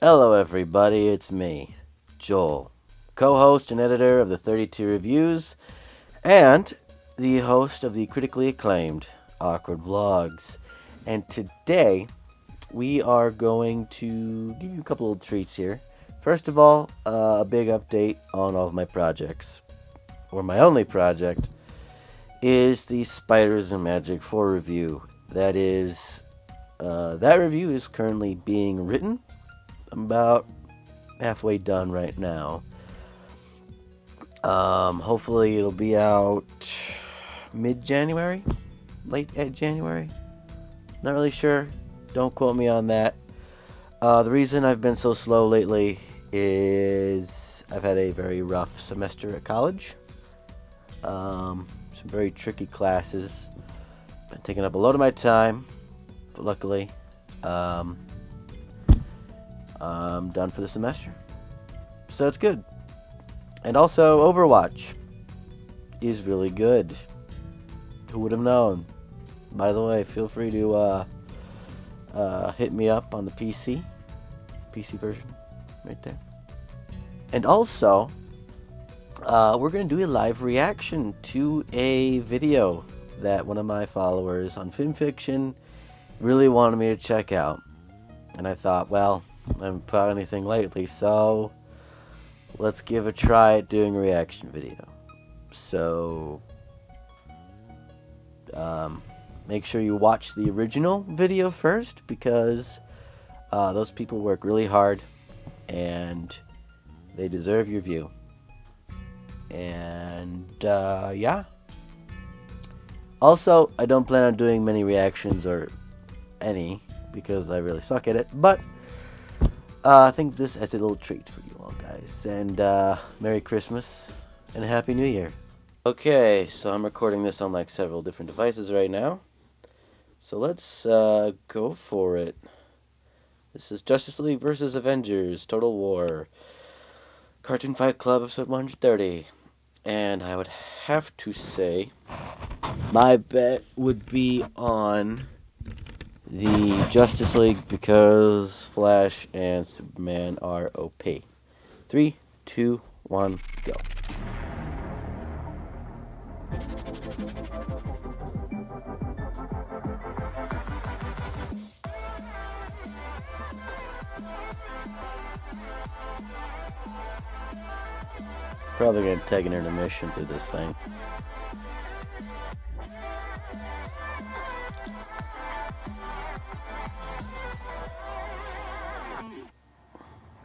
Hello, everybody. It's me, Joel, co-host and editor of the 32 Reviews, and the host of the critically acclaimed Awkward Vlogs. And today, we are going to give you a couple of treats here. First of all, a big update on all of my projects. Or my only project is the Spiders and Magic 4 review. That review is currently being written. I'm about halfway done right now. Hopefully it'll be out mid-January, late January. Not really sure. Don't quote me on that. The reason I've been so slow lately is I've had a very rough semester at college. Some very tricky classes. Been taking up a lot of my time, but luckily, I'm done for the semester. So it's good. And also, Overwatch is really good. Who would have known? By the way, feel free to hit me up on the PC version, right there. And also, we're going to do a live reaction to a video that one of my followers on FinFiction really wanted me to check out. And I thought, well, I haven't put out anything lately, so let's give a try at doing a reaction video. So, make sure you watch the original video first, because those people work really hard, and they deserve your view. And, yeah. Also, I don't plan on doing many reactions, or any, because I really suck at it, but I think this as a little treat for you all guys. And Merry Christmas and Happy New Year. Okay, so I'm recording this on like several different devices right now. So let's go for it. This is Justice League vs. Avengers Total War. Cartoon Fight Club episode 130. And I would have to say my bet would be on the Justice League, because Flash and Superman are OP. 3, 2, 1, go. Probably gonna take an intermission through this thing.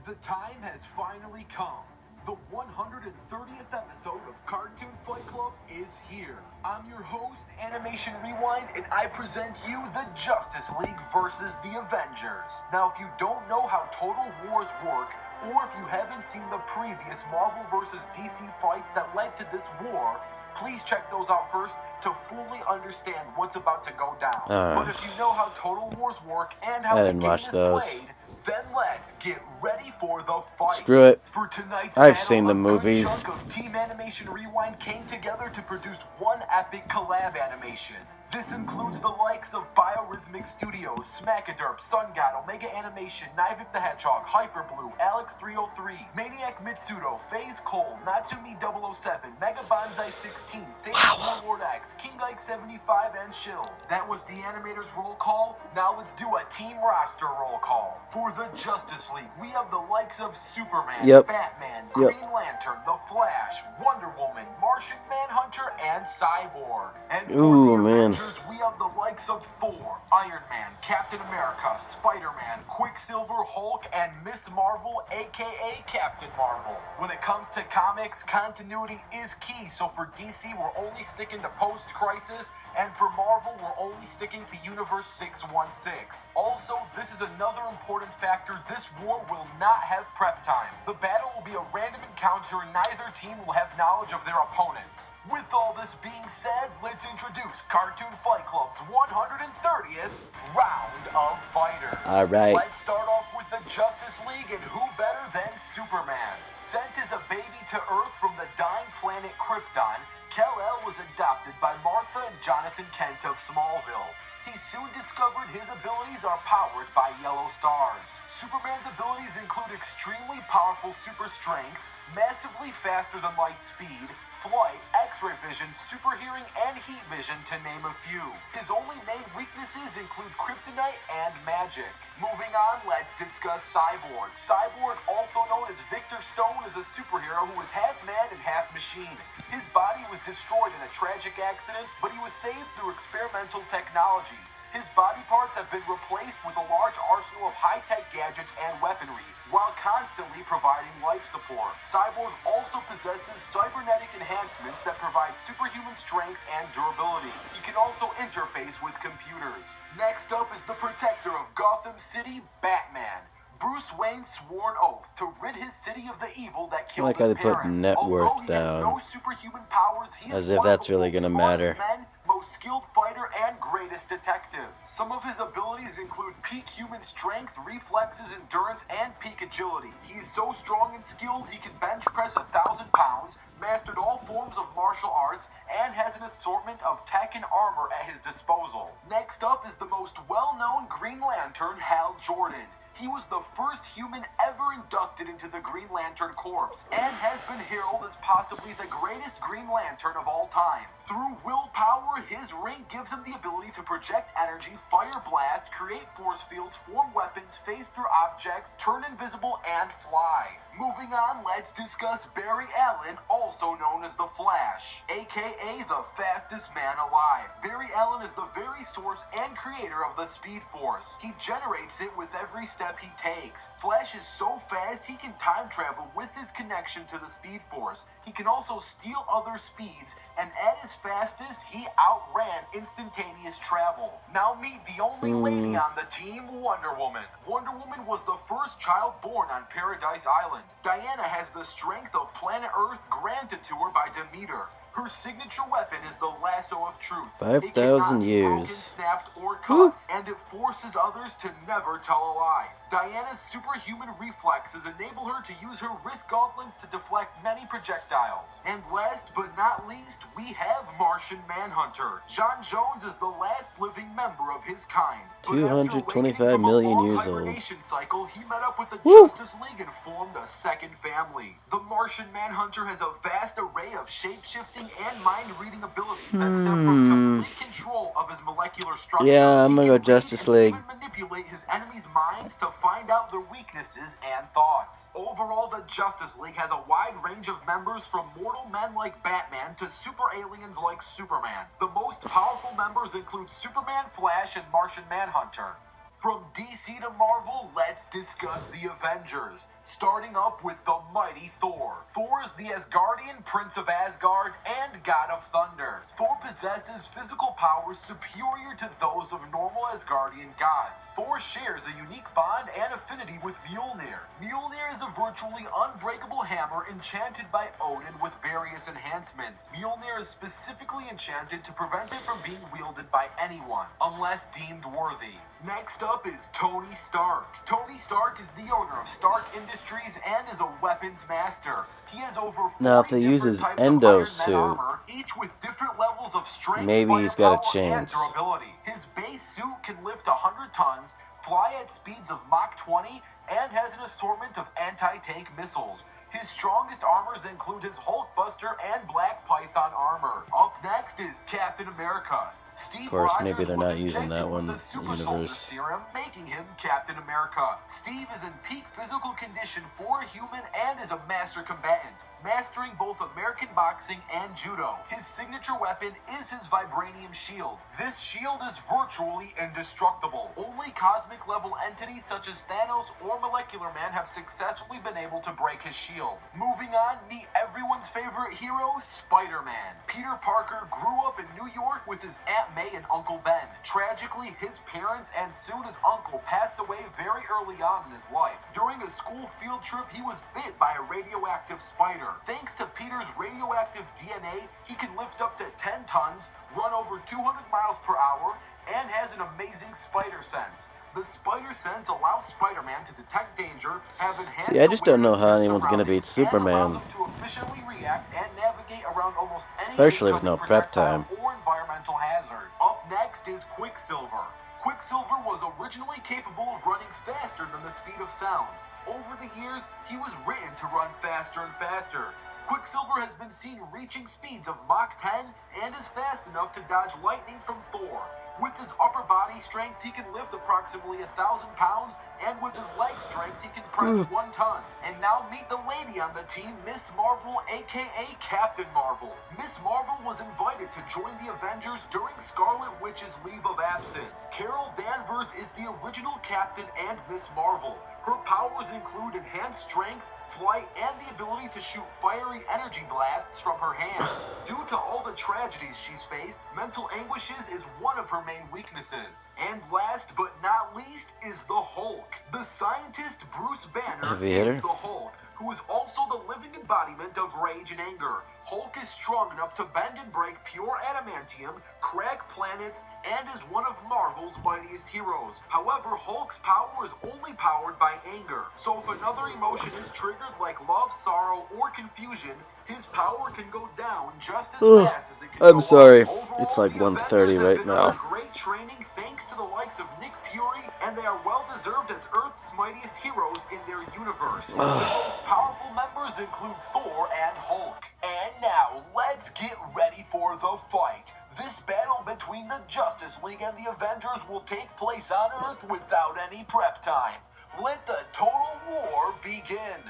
The time has finally come. The 130th episode of Cartoon Fight Club is here. I'm your host, Animation Rewind, and I present you the Justice League versus the Avengers. Now, if you don't know how Total Wars work, or if you haven't seen the previous Marvel vs. DC fights that led to this war, please check those out first to fully understand what's about to go down. But if you know how Total Wars work and how the game is played, then let's get ready for the fight. Screw it. For tonight's I've battle, seen the a movies. good chunk of Team Animation Rewind came together to produce one epic collab animation. This includes the likes of Biorhythmic Studios, Smackaderp, Sun God, Omega Animation, Nivik the Hedgehog, Hyperblue, Alex303, Maniac Mitsudo, FaZe Cole, Natsumi007, Mega Banzai 16, Sage Warlord X, King Ike 75, and Shill. That was the animator's roll call. Now let's do a team roster roll call. For the Justice League, we have the likes of Superman, Batman, Green Lantern, The Flash, Wonder Woman, Martian Manhunter, and Cyborg. And for the Avengers, we have the likes of Thor, Iron Man, Captain America, Spider-Man, Quicksilver, Hulk, and Miss Marvel, aka Captain Marvel. When it comes to comics, continuity is key, so for DC, we're only sticking to post-crisis, and for Marvel, we're only sticking to Universe 616. Also, this is another important factor: this war will not have prep time. The battle will be a random encounter, and neither team will have knowledge of their opponents. With all this being said, let's introduce Cartoon Fight Club's 130th round of fighters. All right. Let's start off with the Justice League, and who better than Superman? Sent as a baby to Earth from the dying planet Krypton, Kal-El was adopted by Martha and Jonathan Kent of Smallville. He soon discovered his abilities are powered by yellow stars. Superman's abilities include extremely powerful super strength, massively faster than light speed, flight, x-ray vision, super hearing, and heat vision, to name a few. His only main weaknesses include kryptonite and magic. Moving on, let's discuss Cyborg. Cyborg, also known as Victor Stone, is a superhero who is half man and half machine. His body was destroyed in a tragic accident, but he was saved through experimental technology. His body parts have been replaced with a large arsenal of high-tech gadgets and weaponry, while constantly providing life support. Cyborg also possesses cybernetic enhancements that provide superhuman strength and durability. He can also interface with computers. Next up is the protector of Gotham City, Batman. Bruce Wayne swore an oath to rid his city of the evil that killed like how his they put parents. net Although worth he has down. no superhuman powers, he As is if one that's of the really world's gonna smartest matter. men, most skilled fighter, and greatest detective. Some of his abilities include peak human strength, reflexes, endurance, and peak agility. He is so strong and skilled he can bench press 1,000 pounds, mastered all forms of martial arts, and has an assortment of tech and armor at his disposal. Next up is the most well-known Green Lantern, Hal Jordan. He was the first human ever inducted into the Green Lantern Corps, and has been heralded as possibly the greatest Green Lantern of all time. Through willpower, his ring gives him the ability to project energy, fire blast, create force fields, form weapons, phase through objects, turn invisible, and fly. Moving on, let's discuss Barry Allen, also known as the Flash, aka the fastest man alive. Barry Allen is the very source and creator of the Speed Force. He generates it with every step he takes. Flash is so fast he can time travel with his connection to the Speed Force. He can also steal other speeds, and at his fastest, he outran instantaneous travel. Now meet the only lady on the team, Wonder Woman. Wonder Woman was the first child born on Paradise Island. Diana has the strength of planet Earth granted to her by Demeter. Her signature weapon is the lasso of truth. 5,000 It cannot be broken, years. snapped, or cut, and it forces others to never tell a lie. Diana's superhuman reflexes enable her to use her wrist gauntlets to deflect many projectiles. And last but not least, we have Martian Manhunter. John Jones is the last living member of his kind. But after 225 awakening from a million long years old. hibernation cycle, he met up with the Woo! Justice League and formed a second family. The Martian Manhunter has a vast array of shape-shifting and mind-reading abilities that stem from complete control of his molecular structure. Yeah, I'm He gonna can go Justice read and League. even manipulate his enemies' minds to find out their weaknesses and thoughts. Overall, the Justice League has a wide range of members, from mortal men like Batman to super aliens like Superman. The most powerful members include Superman, Flash, and Martian Manhunter. From DC to Marvel, let's discuss the Avengers, starting up with the mighty Thor. Thor is the Asgardian Prince of Asgard and God of Thunder. Thor possesses physical powers superior to those of normal Asgardian gods. Thor shares a unique bond and affinity with Mjolnir. Mjolnir is a virtually unbreakable hammer enchanted by Odin with various enhancements. Mjolnir is specifically enchanted to prevent it from being wielded by anyone, unless deemed worthy. Next up is Tony Stark. Tony Stark is the owner of Stark Industries and is a weapons master. He has over 40 Now, if they use different his types endo of Iron Man suit, armor, each with different levels of strength, maybe he's got a firepower, and chance. durability. His base suit can lift 100 tons, fly at speeds of Mach 20, and has an assortment of anti-tank missiles. His strongest armors include his Hulkbuster and Black Python armor. Up next is Captain America. Steve Of course, Rogers maybe they're was not using injected that with one the in Super the Soldier universe. Serum, making him Captain America. Steve is in peak physical condition for a human and is a master combatant, mastering both American boxing and judo. His signature weapon is his vibranium shield. This shield is virtually indestructible. Only cosmic level entities such as Thanos or Molecular Man have successfully been able to break his shield. Moving on, meet everyone's favorite hero, Spider-Man. Peter Parker grew up in New York with his Aunt May and Uncle Ben. Tragically, his parents and soon his uncle passed away very early on in his life. During a school field trip, he was bit by a radioactive spider. Thanks to Peter's radioactive DNA, he can lift up to 10 tons, run over 200 miles per hour, and has an amazing spider sense. The spider sense allows Spider-Man to detect danger, have enhanced See, I just don't know awareness how of anyone's gonna beat surroundings, and allows Superman, him to efficiently react and navigate around almost any especially with incoming no prep projectile time. or environmental hazard. Up next is Quicksilver. Quicksilver was originally capable of running faster than the speed of sound. Over the years, he was written to run faster and faster. Quicksilver has been seen reaching speeds of Mach 10 and is fast enough to dodge lightning from Thor. With his upper body strength, he can lift approximately 1,000 pounds, and with his leg strength, he can press 1 ton. And now meet the lady on the team, Miss Marvel, aka Captain Marvel. Miss Marvel was invited to join the Avengers during Scarlet Witch's leave of absence. Carol Danvers is the original Captain and Miss Marvel. Her powers include enhanced strength, flight, and the ability to shoot fiery energy blasts from her hands. Due to all the tragedies she's faced, mental anguishes is one of her main weaknesses. And last but not least is the Hulk. The scientist Bruce Banner is the Hulk, who is also the living embodiment of rage and anger. Hulk is strong enough to bend and break pure adamantium, crack planets, and is one of Marvel's mightiest heroes. However, Hulk's power is only powered by anger. So if another emotion is triggered like love, sorrow, or confusion, his power can go down just as fast as it can I'm go sorry. up. Overall, It's like the 1:30 Avengers have right been now. under great training thanks to the likes of Nick Fury, and they are well deserved as Earth's mightiest heroes in their universe. The most powerful members include Thor and Hulk. And now, let's get ready for the fight. This battle between the Justice League and the Avengers will take place on Earth without any prep time. Let the total war begin.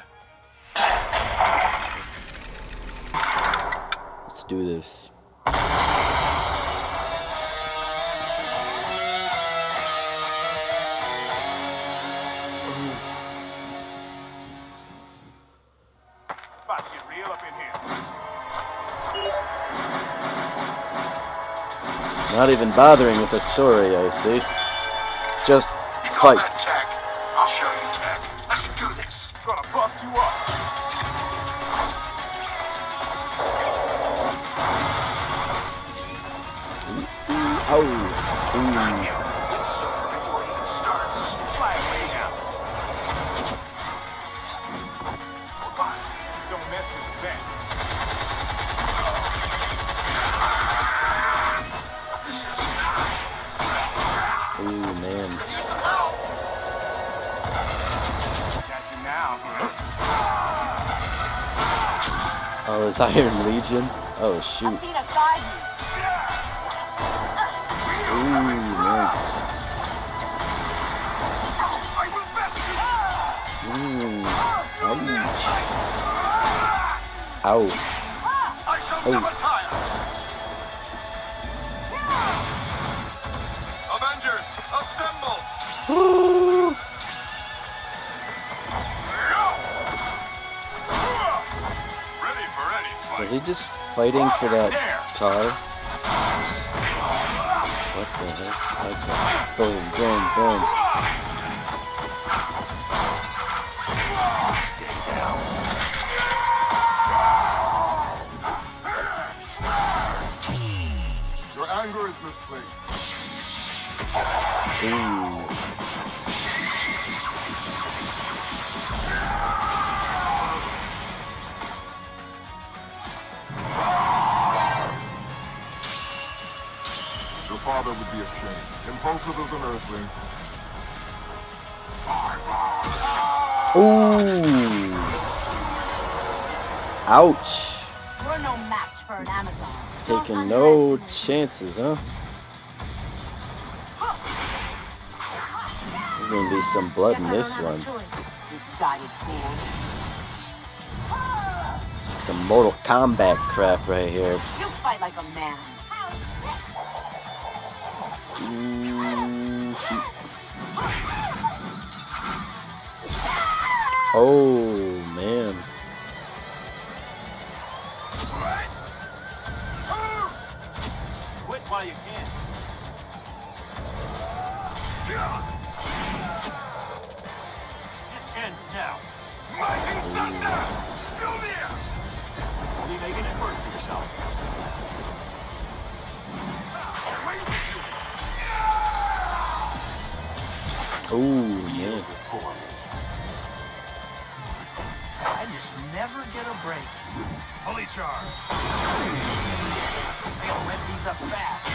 Let's do this. About to get real up in here. Not even bothering with the story, I see. Just You call fight. that tech? I'll show you tech. Let's do this. Gonna bust you up. Oh. Damn you. This is over before it even starts. Fly away now. Goodbye. Don't mess with the best. This is not. Ooh, man. Got you now, huh? Oh, is Iron Legion? Oh, shoot. Ooh, nice. I will best you. Ouch. Ow. I shall never tire. Avengers, assemble! Ready for any fight. Was he just fighting for that car? What the heck? Okay. Boom, boom, boom. Your anger is misplaced. Ooh. Your father would be ashamed. Impulsive as an earthling. Ooh. Ouch. We're no match for an Amazon. Taking no chances, huh? There's gonna be some blood in this one. It's like some Mortal Kombat crap right here. You fight like a man. Ooh, shoot. Oh, man. Quit while you can. This ends now. Mighty Thunder! Come here! Are you making it work for yourself? Oh, man. I just never get a break. Fully charged. I gotta rev these up fast.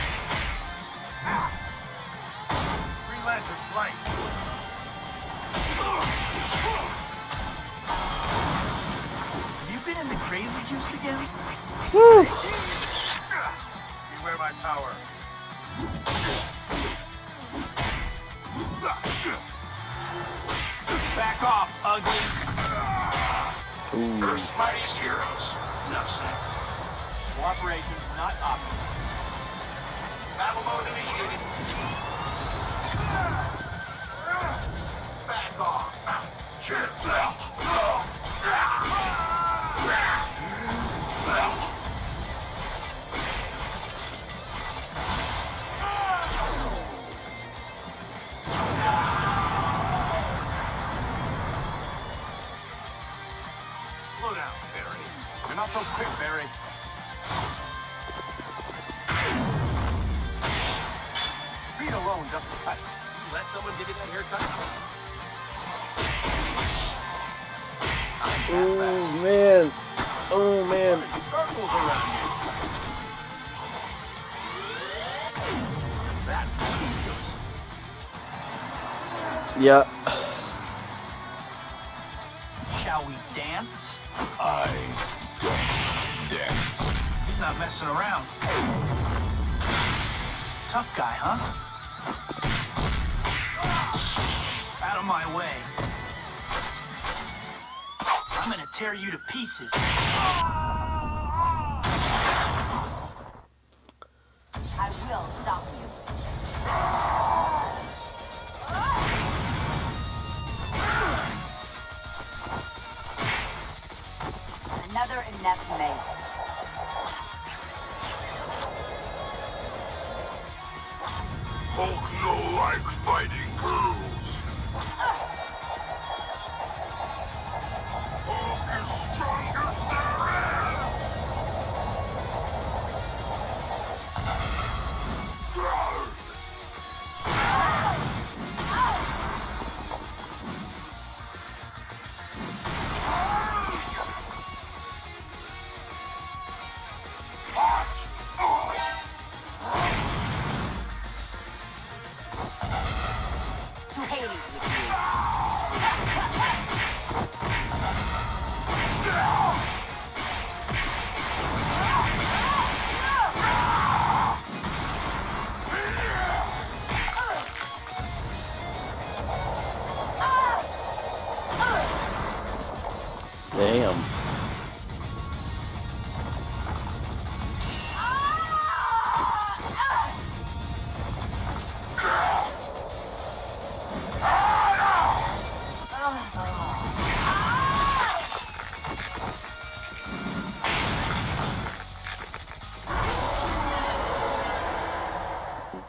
Green Lantern's light. Have you been in the crazy juice again? Beware my power. Back off, ugly. Earth's mightiest heroes. Enough said. Cooperation's not optional. Battle mode initiated. Back off. Slow down, Barry. You're not so quick, Barry. Speed alone doesn't cut. You let someone give you that haircut? Oh, man. Oh, man. Circles around you. That's ridiculous. Yeah. Shall we dance? I don't dance. He's not messing around. Tough guy, huh? Out of my way. I'm gonna tear you to pieces. I will stop you. Another inept mate. Hulk no like fighting girls. Hulk is strongest there To Hades with you. Damn.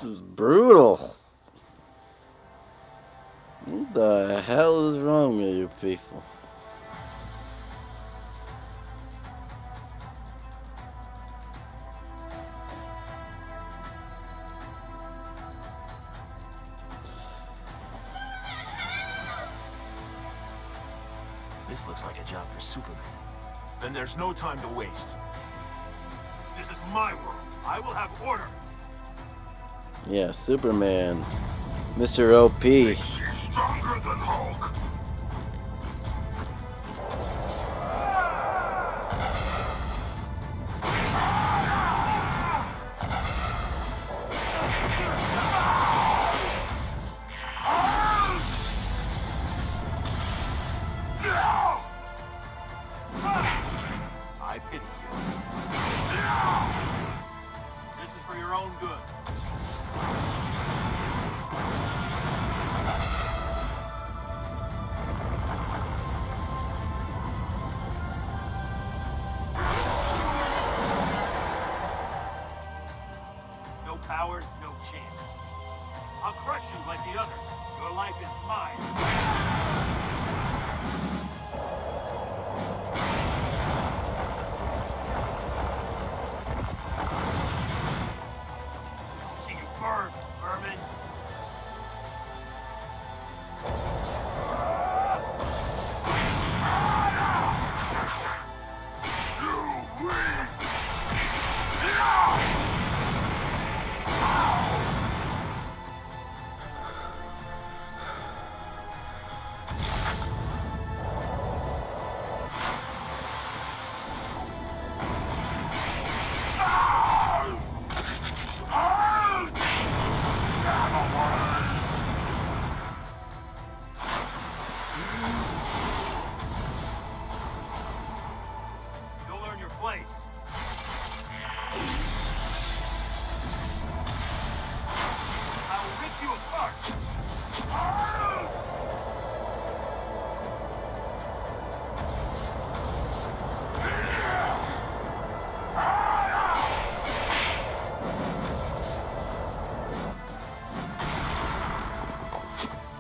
This is brutal. What the hell is wrong with you people? This looks like a job for Superman. Then there's no time to waste. This is my world. I will have order. Yeah, Superman. Mr. OP. She's stronger than Hulk. I pity you. This is for your own good. No powers, no chance. I'll crush you like the others. Your life is mine. See you burn, vermin.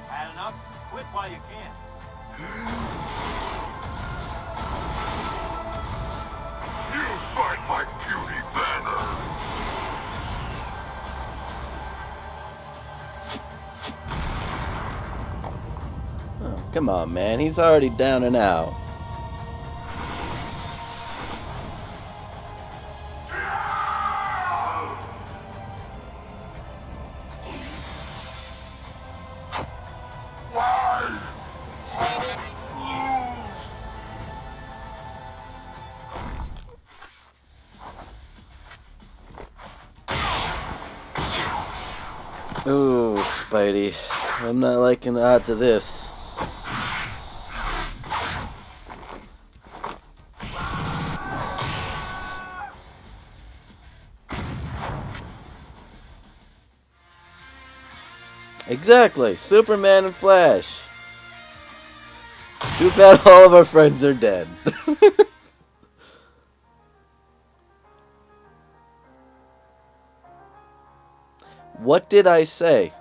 Had enough? Quit while you can. You fight my puny banner! Oh, come on, man. He's already down and out. Why? Lose! Ooh, Spidey. I'm not liking the odds of this. Exactly. Superman and Flash. Too bad all of our friends are dead. What did I say?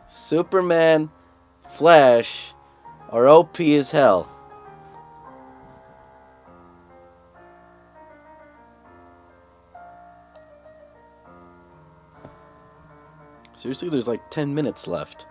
Superman, Flash are OP as hell. Seriously, there's like 10 minutes left.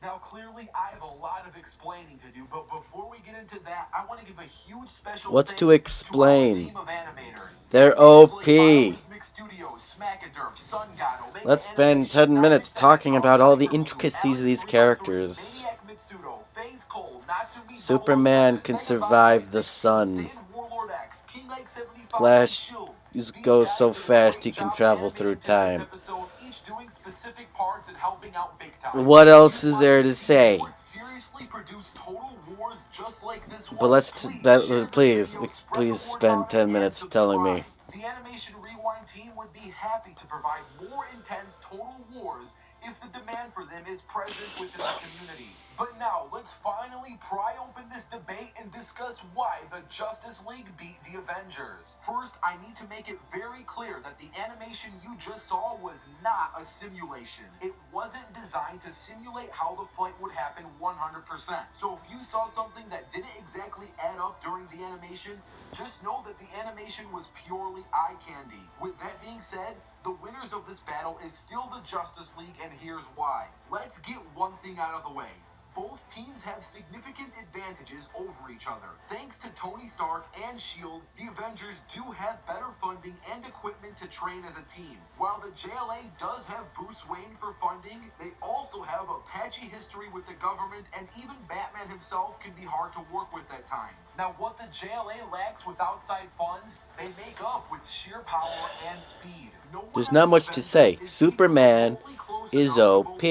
Now, clearly, I have a lot of explaining to do, but before we get into that, I want to give a huge special What's thanks to explain? To our team of animators. They're Animators OP. like Biorhythmic Studios, Smackaderp, Sun God, Omega Let's spend Animation, 10 minutes Knives the talking Hedgehog, about all the Hyper Blue, intricacies of these Alice 303, characters. Maniac Mitsudo, FaZe Cole, Natsumi Superman 007, can Mega survive Bobby the 16, sun. Sand Warlord X, King Knight 75, Flash and Shield. just These goes guys so did a fast great he can job travel animating through tonight's time. episode, each doing specific parts and helping out big time. What else If you is want there to see say? more seriously produce Total Wars just like this But one, let's please share this video, spread the word spend about 10 it, minutes and telling me. subscribe. The Animation Rewind team would be happy to provide more intense Total Wars if the demand for them is present within the community. But now, let's finally pry open this debate and discuss why the Justice League beat the Avengers. First, I need to make it very clear that the animation you just saw was not a simulation. It wasn't designed to simulate how the fight would happen 100%. So if you saw something that didn't exactly add up during the animation, just know that the animation was purely eye candy. With that being said, the winners of this battle is still the Justice League, and here's why. Let's get one thing out of the way. Both teams have significant advantages over each other. Thanks to Tony Stark and S.H.I.E.L.D., the Avengers do have better funding and equipment to train as a team. While the JLA does have Bruce Wayne for funding, they also have a patchy history with the government, and even Batman himself can be hard to work with at times. Now, what the JLA lacks with outside funds, they make up with sheer power and speed. There's not much to say. Superman is OP.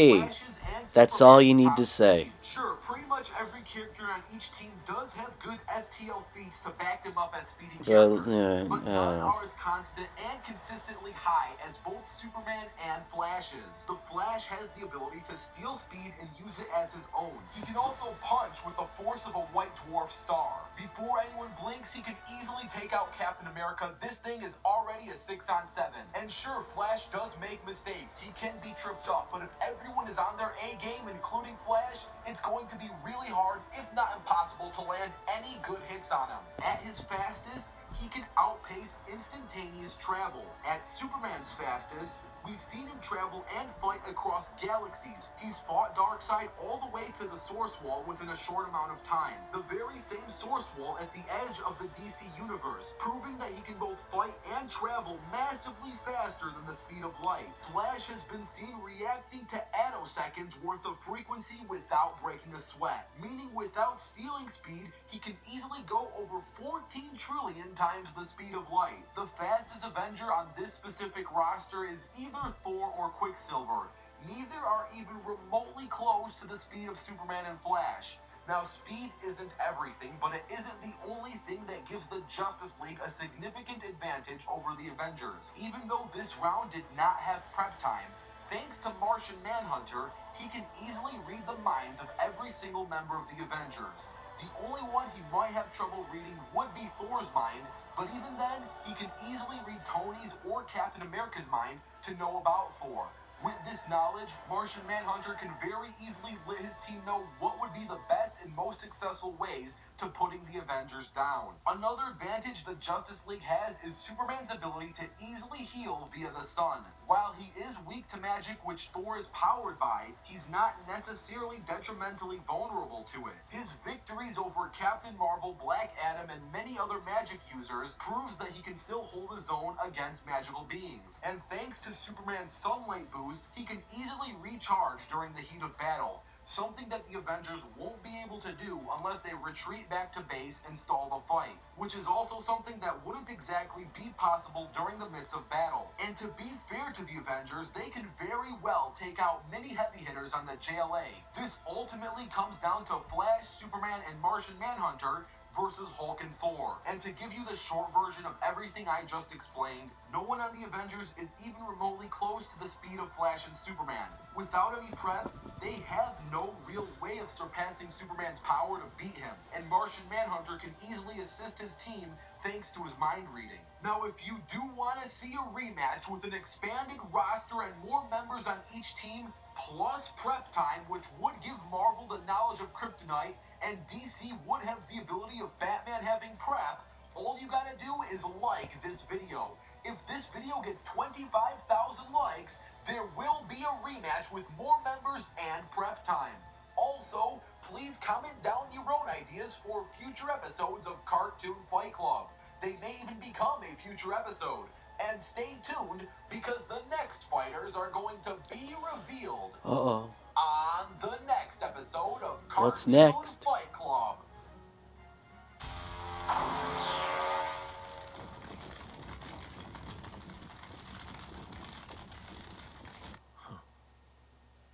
That's all you need to say. Sure, pretty much every character on each team does have good FTL feats to back them up as speedy characters, but none are as constant and consistently high as both Superman and Flash's. The Flash has the ability to steal speed and use it as his own. He can also punch with the force of a white dwarf star. Before anyone blinks, he can easily take out Captain America. This thing is already a 6-on-7. And sure, Flash does make mistakes. He can be tripped up, but if everyone is on their A game, including Flash, it's going to be really hard, if not impossible, to land any good hits on him. At his fastest, he can outpace instantaneous travel. At Superman's fastest, we've seen him travel and fight across galaxies. He's fought Darkseid all the way to the Source Wall within a short amount of time. The very same Source Wall at the edge of the DC universe, proving that he can both fight and travel massively faster than the speed of light. Flash has been seen reacting to attoseconds worth of frequency without breaking a sweat, meaning without stealing speed, he can easily go over 14 trillion times the speed of light. The fastest Avenger on this specific roster is either Thor or Quicksilver. Neither are even remotely close to the speed of Superman and Flash. Now, speed isn't everything, but it isn't the only thing that gives the Justice League a significant advantage over the Avengers. Even though this round did not have prep time, thanks to Martian Manhunter, he can easily read the minds of every single member of the Avengers. The only one he might have trouble reading would be Thor's mind, but even then, he can easily read Tony's or Captain America's mind to know about Thor. With this knowledge, Martian Manhunter can very easily let his team know what would be the best and most successful ways to putting the Avengers down. Another advantage the Justice League has is Superman's ability to easily heal via the sun. While he is weak to magic, which Thor is powered by, he's not necessarily detrimentally vulnerable to it. His victories over Captain Marvel, Black Adam, and many other magic users proves that he can still hold his own against magical beings. And thanks to Superman's sunlight boost, he can easily recharge during the heat of battle, something that the Avengers won't be able to do unless they retreat back to base and stall the fight, which is also something that wouldn't exactly be possible during the midst of battle. And to be fair to the Avengers, they can very well take out many heavy hitters on the JLA. This ultimately comes down to Flash, Superman, and Martian Manhunter versus Hulk and Thor. And to give you the short version of everything I just explained, no one on the Avengers is even remotely close to the speed of Flash and Superman. Without any prep, they have no real way of surpassing Superman's power to beat him, and Martian Manhunter can easily assist his team thanks to his mind reading. Now, if you do want to see a rematch with an expanded roster and more members on each team, plus prep time, which would give Marvel the knowledge of Kryptonite, and DC would have the ability of Batman having prep, all you gotta do is like this video. If this video gets 25,000 likes, there will be a rematch with more members and prep time. Also, please comment down your own ideas for future episodes of Cartoon Fight Club. They may even become a future episode. And stay tuned, because the next fighters are going to be revealed Uh-oh. on the next episode of What's Cartoon next? Fight Club.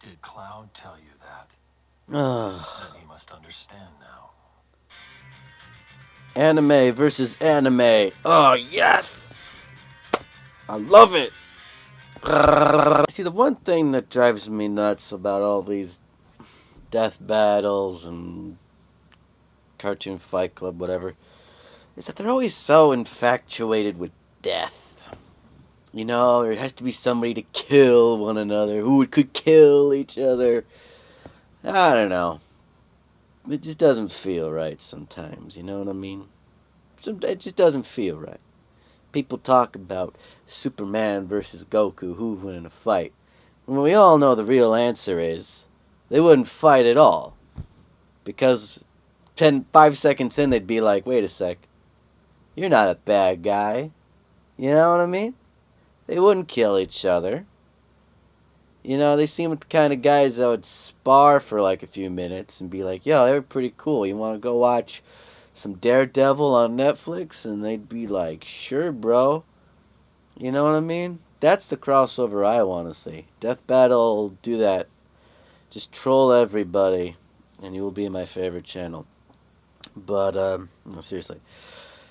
Did Cloud tell you that? Ugh. Then he must understand now. Anime versus anime. Oh, yes! I love it! See, the one thing that drives me nuts about all these death battles and Cartoon Fight Club, whatever, is that they're always so infatuated with death. You know, there has to be somebody to kill one another, who could kill each other. I don't know. It just doesn't feel right sometimes, you know what I mean? It just doesn't feel right. People talk about Superman versus Goku, who would win in a fight. When we all know the real answer is, they wouldn't fight at all. Because 5 seconds in, they'd be like, wait a sec, you're not a bad guy. You know what I mean? They wouldn't kill each other. You know, they seem like the kind of guys that would spar for like a few minutes and be like, yo, they were pretty cool. You want to go watch some Daredevil on Netflix? And they'd be like, sure, bro. You know what I mean? That's the crossover I want to see. Death Battle, do that. Just troll everybody, and you will be my favorite channel. But, no, seriously.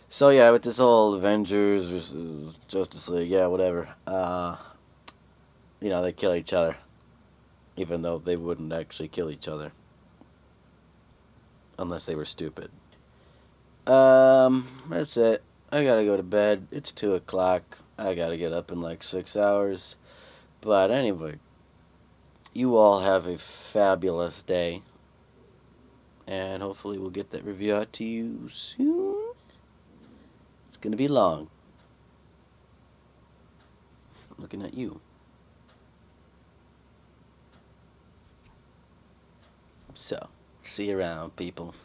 So, yeah, with this whole Avengers versus Justice League, yeah, whatever. You know, they kill each other. Even though they wouldn't actually kill each other. Unless they were stupid. That's it. I gotta go to bed. It's 2 o'clock. I gotta get up in like 6 hours. But anyway, you all have a fabulous day. And hopefully we'll get that review out to you soon. It's gonna be long. I'm looking at you. So, see you around, people.